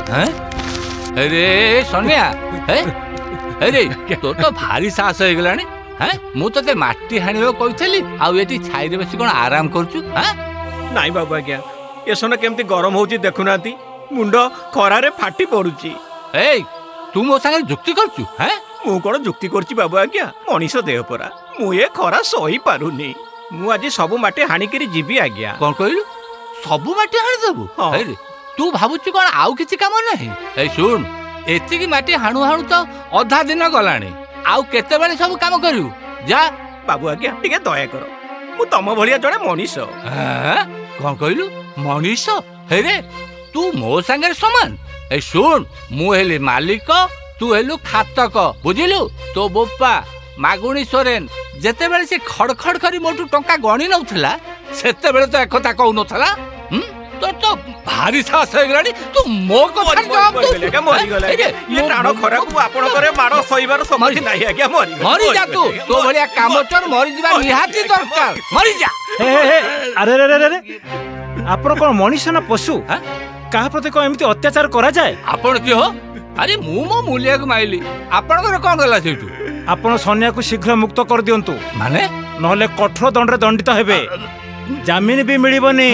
अरे सोनिया अरे तो तो भारी साहस हो गलानी हैं मु तो माटी हाणिबो कहितली आ एटी छाई रे बसी कोन आराम करछु हैं नाई बाबू आज्ञा ये सोना केमती गरम होची देखुनाती मुंड खरा रे फाटी पड़ुची। ए तू मो संगे जुक्ति करछु हैं मु कोन जुक्ति करची बाबू आज्ञा मनीष देह परा मु ये खरा सही पारुनी मु आज सब माटी हाणी करी जीवी आज्ञा। कोन कहलु सब माटी हाणी देबु अरे तू भाबुछु कोन आउ किछि काम नाही ए सुन एतिकी माटी हाणु हाणु तो अधा दिन गलाणी आउ केते बेले सब काम करू जा बाबू आज्ञा टिके दया करो मु तम भलिया जणे मनीष। कोन कहलु मनीष हे रे तू मो संगे समान ए सुन मु हेली मालिक तू हेलु खातक बुझिलु तो बोपा मागुणी सोरेन जेते बेले से खड़खड़ करी मोटू टंका गणी नउथला सेते बेले तो एकथा कहू नथला तो तो भारी साहस हो गलानी तू मो कथा जवाब दे मरि गले ये टाणो खरा को आपण करे मारो सहीबार समझ नाही आज्ञा मरि जा तू तो भलिया कामचोर मरि जिबा निहाती दरकार मरि जा। अरे रे रे रे आपण कोन मनीष ना पशु कहा प्रति को एमती अत्याचार करा जाए आपण की हो अरे मु मो मूल्य को माइली आपण कर कोन गला सेटू आपण सोनिया को शीघ्र मुक्त कर दियंतु माने नहले कठोर दंड रे दंडित हेबे जामिन भी मिलिबनी।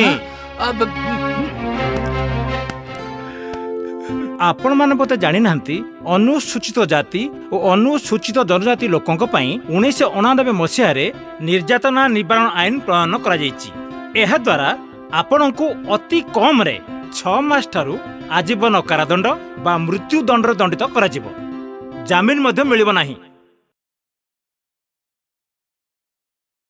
आपण माने पते जानि नांती अनुसूचित जाति और अनुसूचित जनजाति लोकंक पई 1999 मसिया रे निर्यातना निवारण आईन प्रणायन करा जायछि। एहा द्वारा आपनकु अति कम रे 6 मास ठारू आजीवन कारादंड बा मृत्यु दंड रे दंडित करा जिवो जामिन मध्ये मिलिबो नाही।